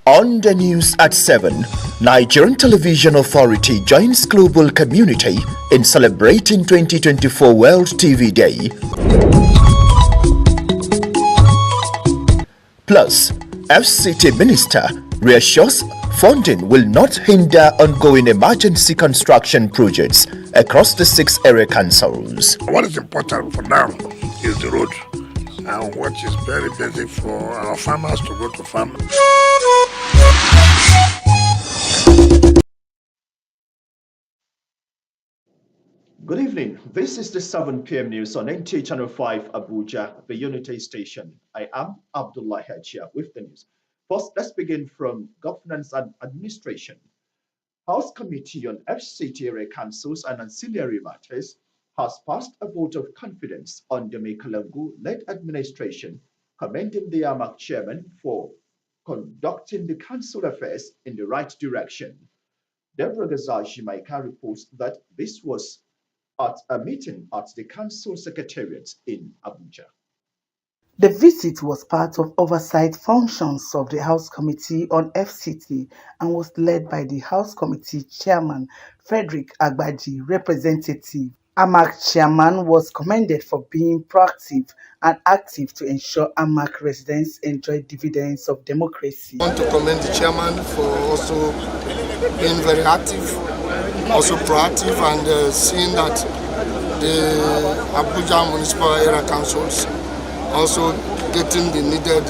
On the news at 7, Nigerian Television Authority joins global community in celebrating 2024 World TV Day. Plus, FCT Minister reassures funding will not hinder ongoing emergency construction projects across the 6 area councils. What is important for now is the road, and what is very basic for our farmers to go to farm. Good evening. This is the 7 p.m. news on NTA Channel 5 Abuja, the Unity station. I am Abdullah Hachia with the news. First, let's begin from governance and administration. House Committee on FCT area councils and ancillary matters has passed a vote of confidence on the Mekalangu-led administration, commending the AMAC chairman for conducting the council affairs in the right direction. Deborah Gazaji Maika reports that this was at a meeting at the council secretariat in Abuja. The visit was part of oversight functions of the House Committee on FCT and was led by the House Committee Chairman Frederick Agbaji, representative. AMAC Chairman was commended for being proactive and active to ensure AMAC residents enjoy dividends of democracy. I want to commend the chairman for also being very active, also proactive, and seeing that the Abuja Municipal Area Councils also getting the needed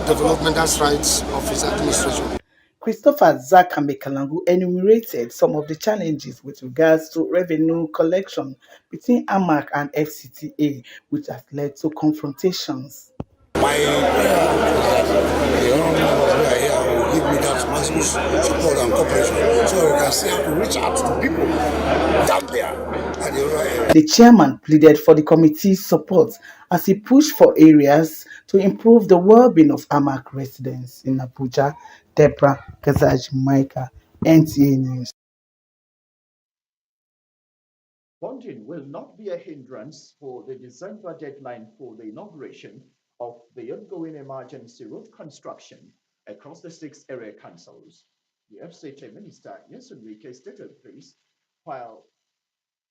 developmental rights of his administration. Christopher Zaka Mekalangu enumerated some of the challenges with regards to revenue collection between AMAC and FCTA, which has led to confrontations. My the honorable members who are here will give me that massive support and cooperation so we can see how to reach out to the people down there at the rural area. The chairman pleaded for the committee's support as he pushed for areas to improve the well-being of AMAC residents in Abuja. Deborah Gazaji Maika, NTA News. Funding will not be a hindrance for the December deadline for the inauguration of the ongoing emergency road construction across the 6 area councils. The FCT Minister Nyesom Wike stated this while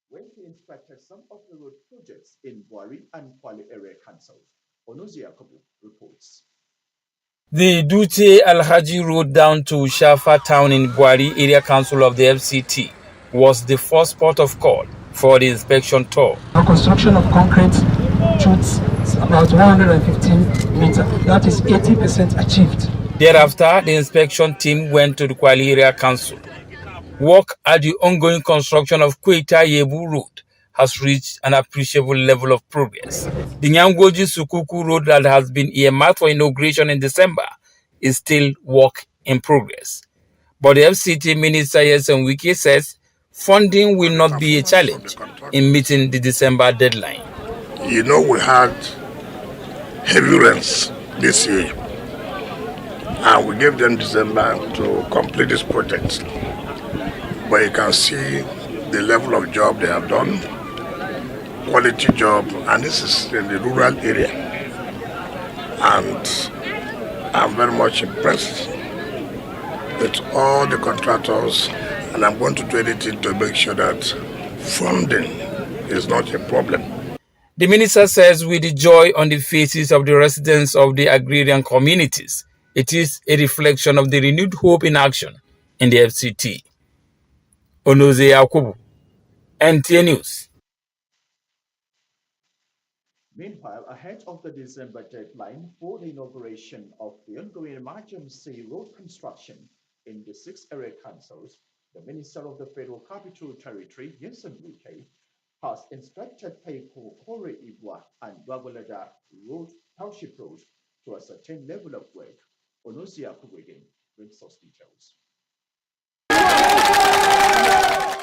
when he inspected some of the road projects in Buari and Kwale area councils. Onozi Yakubu reports. The Dutse Alhaji Road down to Shafa Town in Buari area council of the FCT was the first port of call for the inspection tour. Our construction of concrete shoots about 115 meters. That is 80% achieved. Thereafter, the inspection team went to the Kwale area council. Work at the ongoing construction of Kweta Yebu Road has reached an appreciable level of progress. The Nyangoji Sukuku Road that has been earmarked for inauguration in December is still work in progress. But the FCT Minister Nyesom Wike says funding will not be a challenge in meeting the December deadline. You know, we had heavy rains this year, and we gave them December to complete this project. But you can see the level of job they have done, quality job, and this is in the rural area. And I'm very much impressed with all the contractors, and I'm going to do anything to make sure that funding is not a problem. The minister says with the joy on the faces of the residents of the agrarian communities, it is a reflection of the renewed hope in action in the FCT. Onoze Yakubu, NTA News. Meanwhile, ahead of the December deadline for the inauguration of the ongoing emergency road construction in the 6 area councils, the Minister of the Federal Capital Territory, Nyesom Wike, has inspected Peiko, Kore Ibwa, and Gwagwalada Road, Township Road to a certain level of work. Onozi Yakubu again brings us details.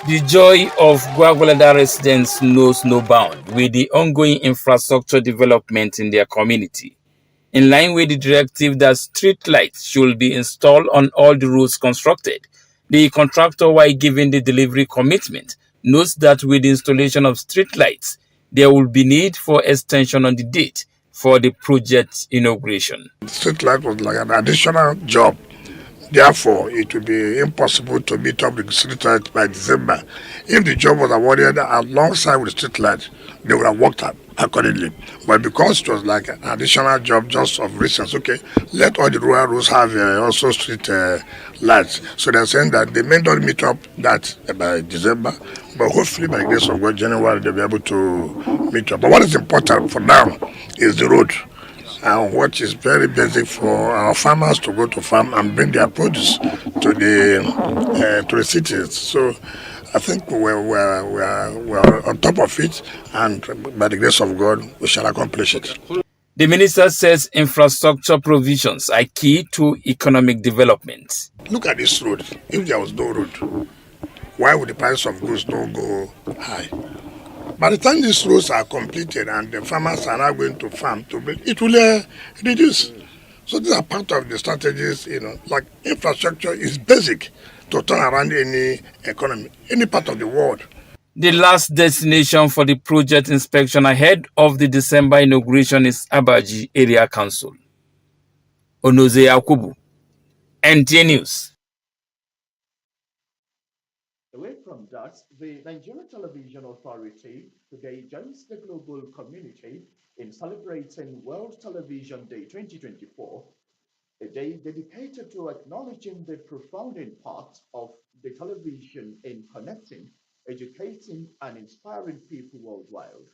The joy of Gwagwalada residents knows no bound with the ongoing infrastructure development in their community. In line with the directive that street lights should be installed on all the roads constructed, the contractor, while giving the delivery commitment, notes that with the installation of street lights, there will be need for extension on the date for the project inauguration. Street light was like an additional job Therefore, it will be impossible to meet up the street light by December. If the job was awarded alongside with the street light, they would have worked out accordingly. But because it was like an additional job just of reasons, okay, let all the rural roads have also street lights. So they're saying that they may not meet up that by December, but hopefully by the grace of God, January, they'll be able to meet up. But what is important for now is the road. And what is very basic for our farmers to go to farm and bring their produce to the cities. So I think we're on top of it, and by the grace of God, we shall accomplish it. The minister says infrastructure provisions are key to economic development. Look at this road. If there was no road, why would the price of goods not go high? By the time these roads are completed and the farmers are now going to farm to build, it will reduce. So these are part of the strategies, like infrastructure is basic to turn around any economy, any part of the world. The last destination for the project inspection ahead of the December inauguration is Abuja Area Council. Onoze Yakubu, NTA News. Away from that, the Nigerian Television Authority today joins the global community in celebrating World Television Day 2024, a day dedicated to acknowledging the profound impact of the television in connecting, educating, and inspiring people worldwide.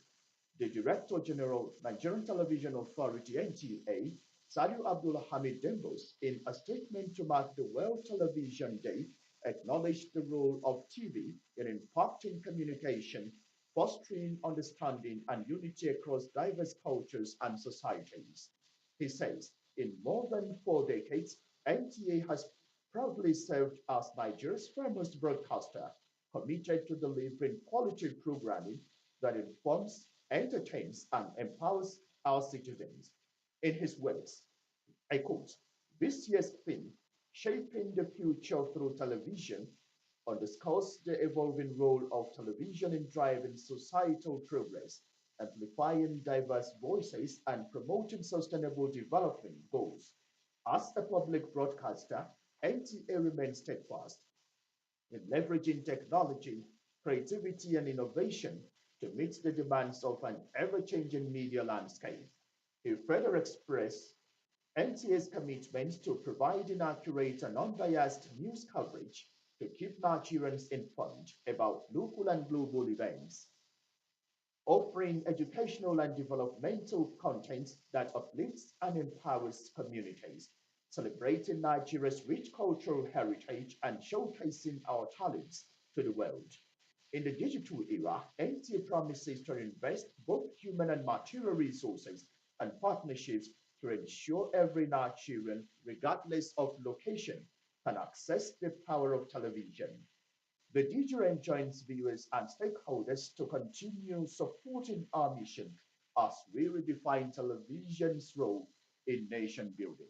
The Director General, Nigerian Television Authority (NTA), Saliu Abdul Hamid Dembos, in a statement to mark the World Television Day, acknowledged the role of TV in impacting communication, fostering understanding and unity across diverse cultures and societies. He says, in more than 4 decades, NTA has proudly served as Nigeria's foremost broadcaster, committed to delivering quality programming that informs, entertains, and empowers our citizens. In his words, I quote, this year's theme, Shaping the Future Through Television, underscores the evolving role of television in driving societal progress, amplifying diverse voices, and promoting sustainable development goals. As a public broadcaster, NTA remains steadfast in leveraging technology, creativity, and innovation to meet the demands of an ever-changing media landscape. He further expressed NTA's commitment to providing accurate and unbiased news coverage to keep Nigerians informed about local and global events, offering educational and developmental content that uplifts and empowers communities, celebrating Nigeria's rich cultural heritage and showcasing our talents to the world. In the digital era, NTA promises to invest both human and material resources and partnerships to ensure every Nigerian, regardless of location, can access the power of television. The DGRN enjoins viewers and stakeholders to continue supporting our mission as we redefine television's role in nation building.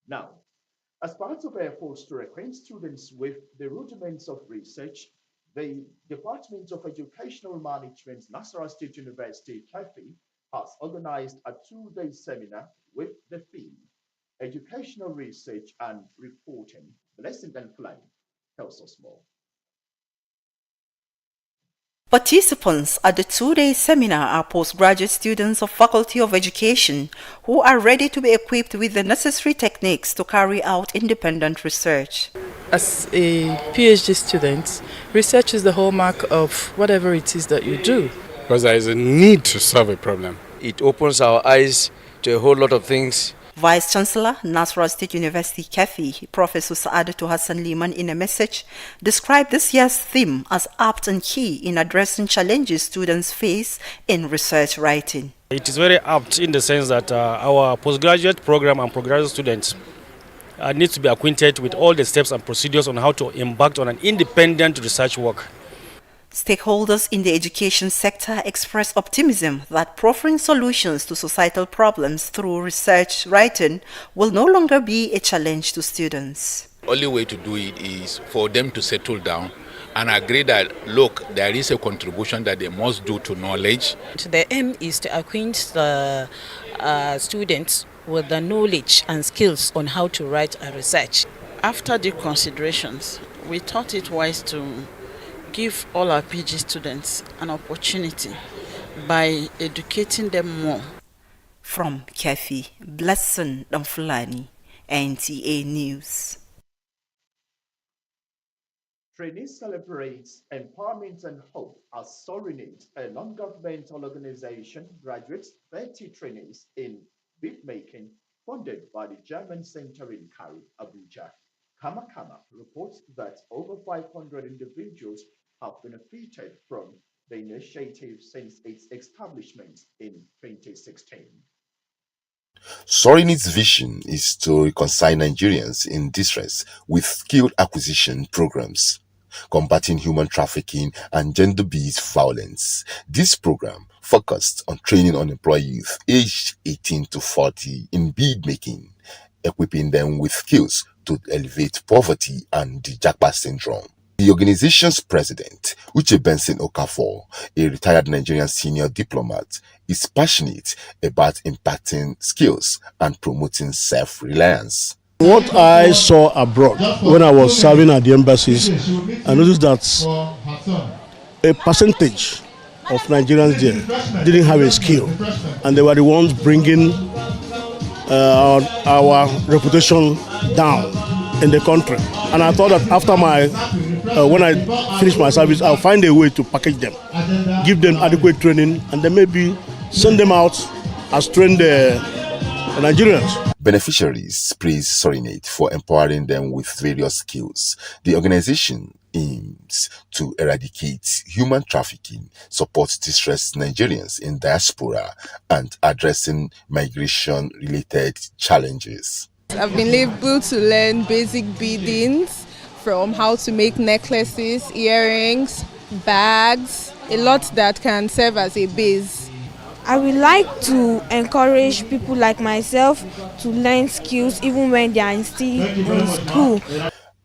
Now, as part of efforts to acquaint students with the rudiments of research, the Department of Educational Management, Nasarawa State University, KEFI, has organized a 2-day seminar with the theme Educational Research and Reporting. Blessing and Flying tells us more. Participants at the 2-day seminar are postgraduate students of Faculty of Education who are ready to be equipped with the necessary techniques to carry out independent research. As a PhD student, research is the hallmark of whatever it is that you do. Because there is a need to solve a problem. It opens our eyes to a whole lot of things. Vice Chancellor, Nasarawa State University, KEFI, Professor Saadatu Hassan Liman, in a message, described this year's theme as apt and key in addressing challenges students face in research writing. It is very apt in the sense that our postgraduate program and postgraduate students need to be acquainted with all the steps and procedures on how to embark on an independent research work. Stakeholders in the education sector express optimism that proffering solutions to societal problems through research writing will no longer be a challenge to students. The only way to do it is for them to settle down and agree that, look, there is a contribution that they must do to knowledge. The aim is to acquaint the students with the knowledge and skills on how to write a research. After the considerations, we thought it wise to give all our PG students an opportunity by educating them more. From Kefi, Blessing Damfulani, NTA News. Trainees celebrates Empowerment and Hope as Sorinate, a non-governmental organization, graduates 30 trainees in bead making funded by the German Center in Kari, Abuja. Kama reports that over 500 individuals have benefited from the initiative since its establishment in 2016. Sorinate's vision is to reconcile Nigerians in distress with skilled acquisition programs, combating human trafficking and gender-based violence. This program focused on training unemployed youth aged 18 to 40 in bead making, equipping them with skills to elevate poverty and the Japa syndrome. The organization's president, Uche Benson Okafor, a retired Nigerian senior diplomat, is passionate about impacting skills and promoting self-reliance. What I saw abroad when I was serving at the embassies, I noticed that a percentage of Nigerians there didn't have a skill, and they were the ones bringing our reputation down in the country. And I thought that after when I finish my service, I'll find a way to package them, give them adequate training, and then maybe send them out as trained Nigerians. Beneficiaries praise Sorinate for empowering them with various skills. The organization aims to eradicate human trafficking, support distressed Nigerians in diaspora, and addressing migration-related challenges. I've been able to learn basic beadings, from how to make necklaces, earrings, bags, a lot that can serve as a base. I would like to encourage people like myself to learn skills even when they are still in school.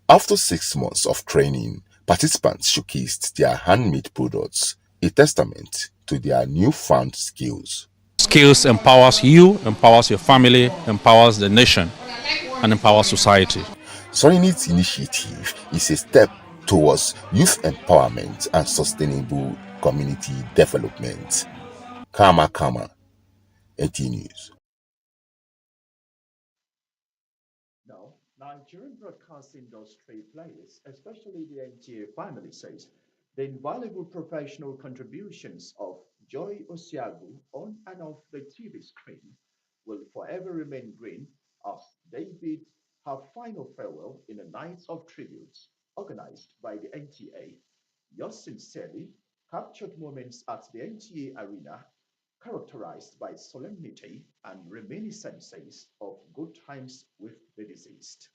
After 6 months of training, participants showcased their handmade products, a testament to their newfound skills. Skills empowers you, empowers your family, empowers the nation, and empowers society. Sorinate's initiative is a step towards youth empowerment and sustainable community development. Kama, NTA News. Now, Nigerian broadcast industry players, especially the NTA family, says the invaluable professional contributions of Joy Osiagu on and off the TV screen will forever remain green as they bid her final farewell in a night of tributes organized by the NTA. Yours sincerely captured moments at the NTA Arena characterized by solemnity and reminiscences of good times with the deceased.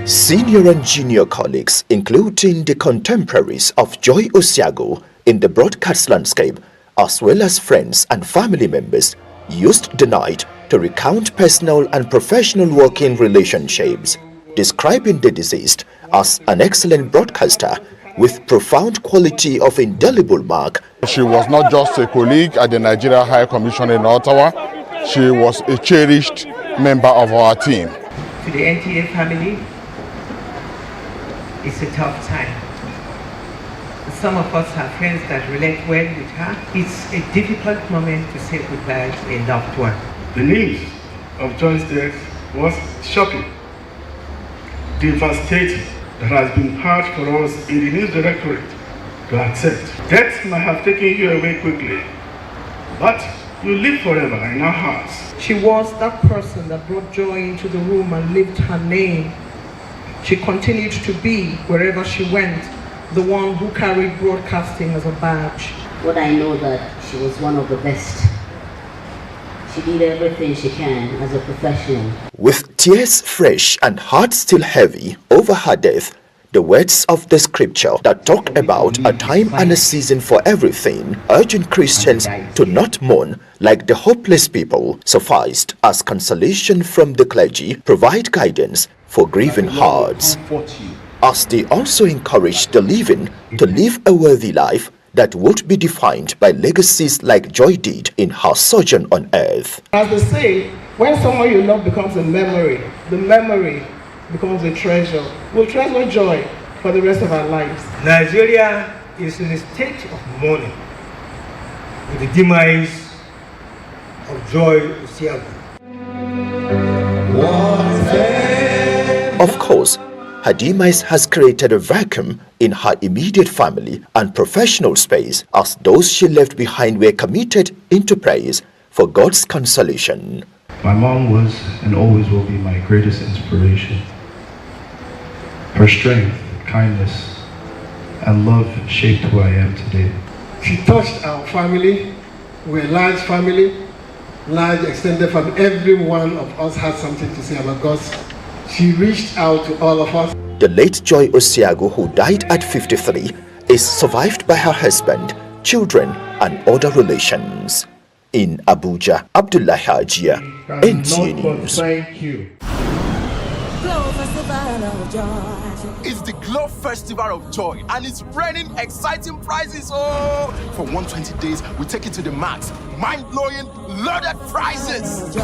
Senior and junior colleagues, including the contemporaries of Joy Osiago in the broadcast landscape, as well as friends and family members, used the night to recount personal and professional working relationships, describing the deceased as an excellent broadcaster with profound quality of indelible mark. She was not just a colleague at the Nigeria High Commission in Ottawa, she was a cherished member of our team. To the NTA family, it's a tough time. Some of us have friends that relate well with her. It's a difficult moment to say goodbye to a loved one. The news of Joy's death was shocking, devastating. That has been hard for us in the news directorate to accept. Death might have taken you away quickly, but you live forever in our hearts. She was that person that brought joy into the room and lived her name. She continued to be, wherever she went, the one who carried broadcasting as a badge. What I know that she was one of the best. She did everything she can as a professional. With tears fresh and heart still heavy over her death, the words of the scripture that talk about a time and a season for everything, urging Christians to not mourn like the hopeless people, sufficed as consolation from the clergy, provide guidance for grieving hearts. Comfort you as they also encourage the living to live a worthy life that would be defined by legacies like Joy did in her sojourn on earth. As they say, when someone you love becomes a memory, the memory becomes a treasure. We'll treasure Joy for the rest of our lives. Nigeria is in a state of mourning with the demise of Joy Osiago. Of course, her demise has created a vacuum in her immediate family and professional space, as those she left behind were committed into prayers for God's consolation. My mom was and always will be my greatest inspiration. Her strength, kindness, and love shaped who I am today. She touched our family. We're a large family, large extended family. Every one of us had something to say about God. She reached out to all of us. The late Joy Osiago, who died at 53, is survived by her husband, children, and other relations. In Abuja, Abdullah Hajia, NTA News. Thank you. It's the Glow Festival of Joy and it's raining exciting prizes. Oh, for 120 days, we take it to the max. Mind-blowing, loaded prizes.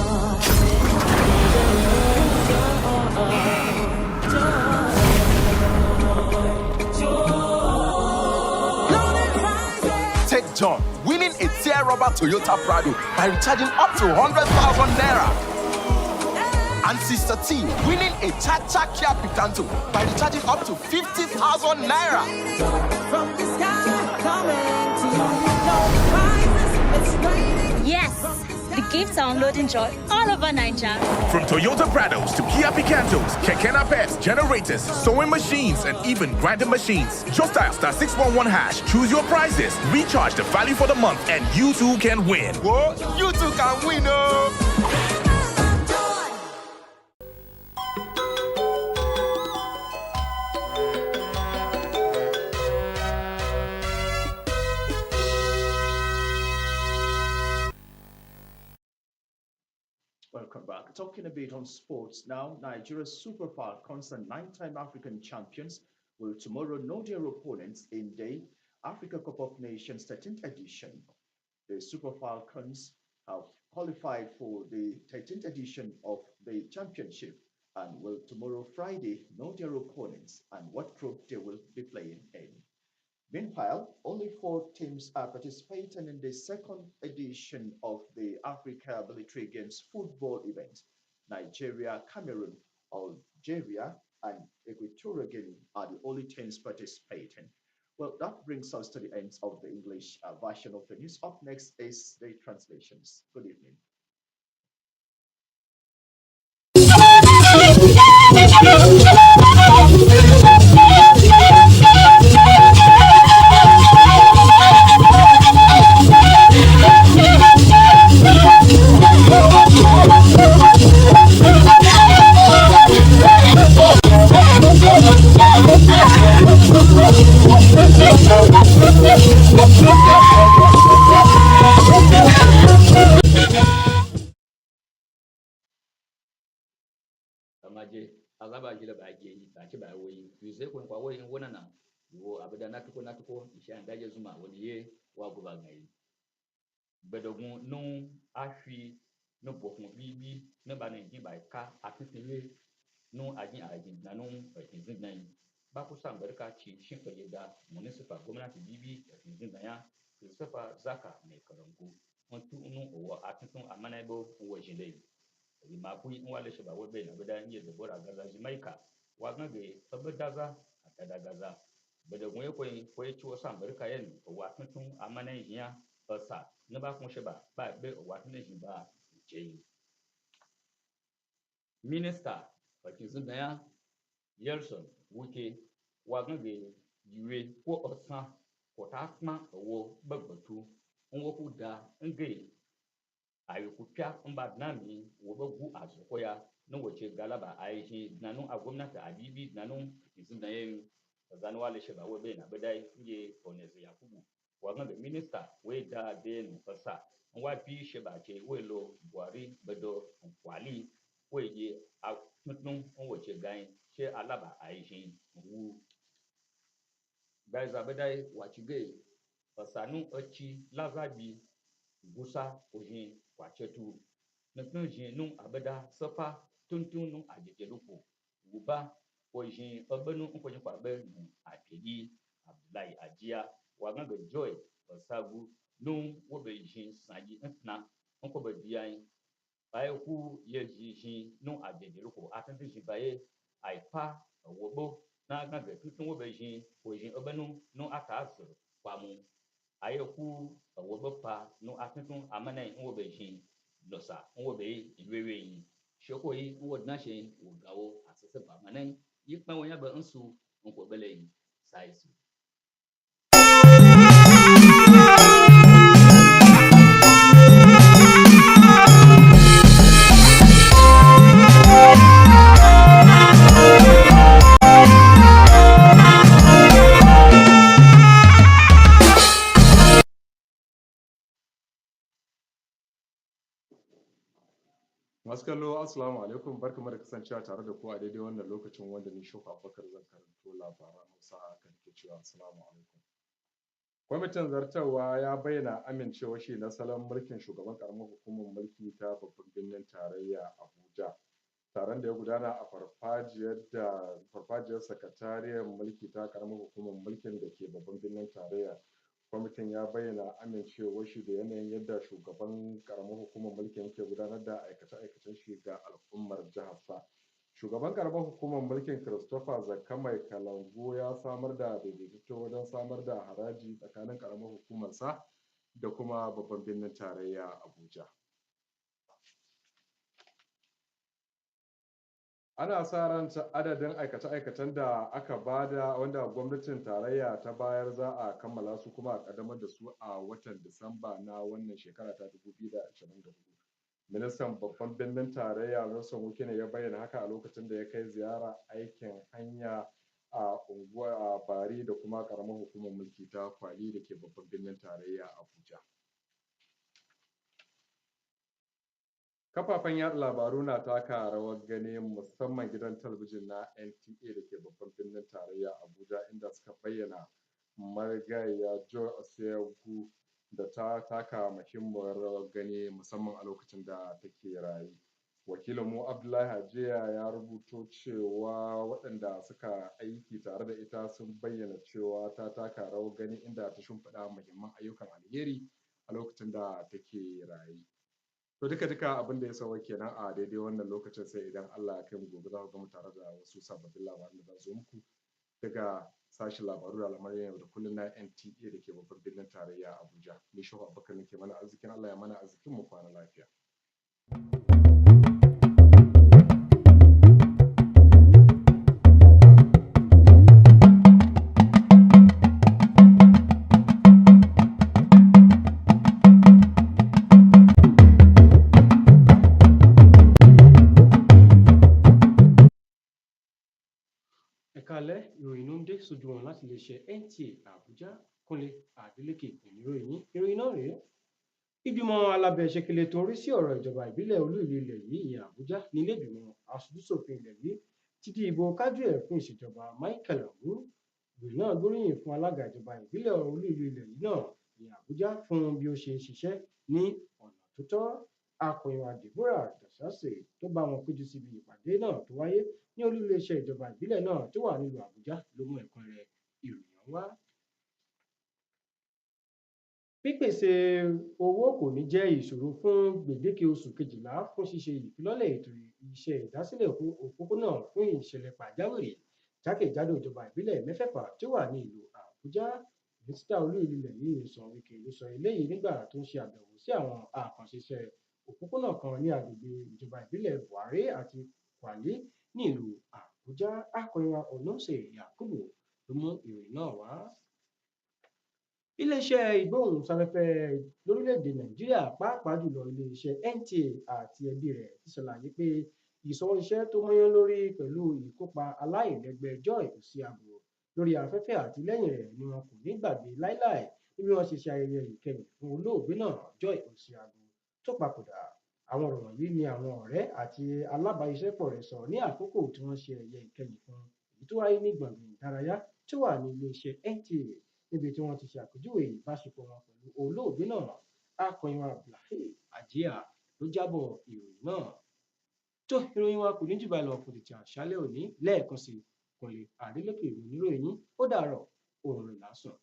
Take John winning a tear rubber Toyota Prado by recharging up to 100,000 naira. And Sister T winning a Cha-Cha Kia Picanto by recharging up to 50,000 naira. From the sky coming to yes, the gifts are unloading joy all over Nigeria. From Toyota Prados to Kia Picantos, Keke Napes, generators, sewing machines, and even grinding machines. Just dial *611#, choose your prizes, recharge the value for the month, and you too can win. Whoa, you too can win, oh! Welcome back. Talking a bit on sports now, Nigeria's Super Falcons and 9-time African champions will tomorrow know their opponents in the Africa Cup of Nations 13th edition. The Super Falcons have qualified for the 13th edition of the championship and will tomorrow, Friday, know their opponents and what group they will be playing in. Meanwhile, only 4 teams are participating in the second edition of the Africa Military Games football event. Nigeria, Cameroon, Algeria, and Equatorial Guinea are the only teams participating. Well, that brings us to the end of the English version of the news. Up next is the translations. Good evening. Amaje agaba jila ba je ba ci ba woyi yuze ko kwa woyi wona na wo abada natuko isha ndaje zuma woni ye wa go ba ngai bedogun no afi no bokun bibi no ba ne jin ba ka afifile no ajin na no ajin nan ba ku san barka ci shin faje da municipal gwamnati bibi ajin nan ya Christopher Zaka ne karangu on tu no wo afifun amana bo wo jile makui wale shaba webe na beda nye debora gaza Jamaica wagna ge tabadaza atadagaza beda gwe ko chuo sam berka yen wa tuntun amana hiya asa ne ba kun shaba ba be wa tun hin ba je minister fakizu da ya Yelson wuke wagna ge yiwe ko osan ko takma wo bagbatu nwo ku da nge ayukupya mba nami wobagu asokoya no wace galaba aishi nanu a gwamnati a bibi nanu izin da yin zanwa le sheba wobe na badai nge onese yakubu wanga the minister we da de no fasa nwa bi sheba ce we lo buhari bedo kwali we ye tuntun on wace gain she alaba aishin wu gaiza bedai wachige fasanu achi lazabi gusa ojin kwachetu nukun jin nun abeda sapa tuntun nun ajejelupo wuba ojin obenu nkonyin kwabe nu apedi Abdullahi Ajia wagaga joy fasagu nun wobe jin sanji ntna nkobe biyan baye ku ye jin nun ajejelupo atantu jin baye aipa wobo na gaga tuntun wobe jin ojin obenu nun atasu kwamu ayeku wobe pa nu atuntun amanai wobe jin losa wobe iwewe yin shoko yi wo dnashe wo gawo asese ba manai yikpa wonya ba nsu nko bele yi saisu Masu kallo assalamu alaikum barkamu da kasancewa tare da ku a daidai wannan lokacin wanda ni Shehu Abubakar zan karanto labaran Hausa kan ke cewa assalamu alaikum. Kwamitin zartarwa ya bayyana amincewa shi na salon mulkin shugaban karamar hukumar mulki ta babban birnin tarayya Abuja. Taron da ya gudana a farfajiyar sakatariyar mulki ta karamar hukumar mulkin da ke babban birnin tarayya. Kwamitin ya bayyana amincewar shi da yanayin yadda shugaban karamar hukumar mulkin yake gudanar da aikace-aikacen shi ga al'ummar jihar sa. Shugaban karamar hukumar mulkin Christopher Zakka Mai Kalangu ya samar da daidaito wajen samar da haraji tsakanin karamar hukumar sa da kuma babban birnin tarayya Abuja. Ana sa ran adadin aikace-aikacen da aka bada wanda gwamnatin tarayya ta bayar za a kammala su kuma a kaddamar da su a watan Disamba na wannan shekara ta 2024. Ministan babban birnin tarayya Nelson Wuke ne ya bayyana haka a lokacin da ya kai ziyara aikin hanya a unguwar Bari da kuma karamar hukumar mulki ta Kwali da ke babban birnin tarayya Abuja. Kafafen yaɗa labaru na taka rawar gani musamman gidan talabijin na NTA da ke babban birnin tarayya Abuja inda suka bayyana marigayiya Joy Osegu da ta taka muhimmiyar rawar gani musamman a lokacin da take raye. Wakilinmu Abdullahi Hajiya ya rubuto cewa waɗanda suka aiki tare da ita sun bayyana cewa ta taka rawar gani inda ta shimfiɗa muhimman ayyukan alheri a lokacin da take raye. To duka abin da ya sauka kenan a daidai wannan lokacin sai idan Allah ya kai mu gobe za ku ga mu tare da wasu sababbin labaran da za su zo muku daga sashen labaru da al'amuran yau da kullum na NTA da ke babban birnin tarayya Abuja. Ni Shehu Abubakar nake mana arzikin Allah ya mana arzikin mu kwana lafiya. Ẹ̀kálẹ́ ìròyìn ló ń dé sójú wọn láti lè ṣe NTA Àbújá Kúnlé Adélékè ìròyìn náà rèé. Ìgbìmọ̀ alábẹ́sẹ̀kẹlẹ̀ tó ń rí sí ọ̀rọ̀ ìjọba ìbílẹ̀ olú ìlú ilẹ̀ yìí ìyẹn Àbújá ní ilé ìgbìmọ̀ aṣojúṣòfin ilẹ̀ yìí ti di ìbò kájú ẹ̀ fún ìṣèjọba Michael Abu. Ìgbìmọ̀ náà gbóríyìn fún alága ìjọba ìbílẹ̀ olú ìlú ilẹ̀ yìí náà ìyẹn Àbújá fún bí ó ṣe ṣiṣẹ́ ní ọ̀nà tó tọ́. Akọ̀yìnwá Deborah Dasase tó bá wọn péjú síbi ìpàdé náà tó wáyé ní olú iléeṣẹ́ ìjọba ìbílẹ̀ náà tó wà nílùú Àbújá ló mú ẹ̀kúnrẹ́rẹ́ ìròyìn wá. Pípèsè owó kò ní jẹ́ ìṣòro fún gbèdéke oṣù kejìlá fún ṣíṣe ìfilọ́lẹ̀ ètò iṣẹ́ ìdásílẹ̀ òpópónà fún ìṣẹ̀lẹ̀ pàjáwìrì jákèjádò ìjọba ìbílẹ̀ mẹ́fẹ̀ẹ̀fà tí ó wà ní ìlú Àbújá. Mínísítà olú ìlú ilẹ̀ yìí Nyesom Wike ló sọ eléyìí nígbà tó ń ṣe àbẹ̀wò sí àwọn àkànṣe iṣẹ́ òpópónà kan ní agbègbè ìjọba ìbílẹ̀ Buhari àti Kwali ní ìlú Àbújá. Akọ̀yìnwá Onose Yakubu ló mú ìròyìn náà wá. Iléeṣẹ́ ìgbóhùnsáfẹ́fẹ́ lórílẹ̀‐èdè Nàìjíríà pàápàá jùlọ iléeṣẹ́ NTA àti ẹbí rẹ̀ ti ṣàlàyé pé ìṣọwọ́ṣiṣẹ́ tó mọ́yán lórí pẹ̀lú ìkópa aláìlẹ́gbẹ́ Joy Osiago lórí afẹ́fẹ́ àti lẹ́yìn rẹ̀ ni wọn kò ní gbàgbé láíláí bí wọ́n ṣe ṣe ayẹyẹ ìkẹyìn fún olóògbé náà Joy Osiago tó papòdà. àwọn ọ̀rọ̀ wọ̀nyí ni àwọn ọ̀rẹ́ àti alábàáṣiṣẹ́pọ̀ rẹ̀ sọ ní àkókò tí wọ́n ṣe ẹ̀yẹ ìkẹyìn fún èyí tó wáyé ní gbọ̀ngàn ìdárayá tó wà ní iléeṣẹ́ NTA níbi tí wọ́n ti ṣe àpèjúwe ìbáṣepọ̀ wọn pẹ̀lú olóògbé náà. Akọ̀yìn Abdulhakeem Ajia ló jábọ̀ ìròyìn náà. Tó ìròyìn wa kò ní jù báyìí lọ fún ti àṣálẹ́ òní. Lẹ́ẹ̀kan sí Kúnlé Adélékè ìròyìn ó dàárọ̀, oorun rẹ̀ lásán.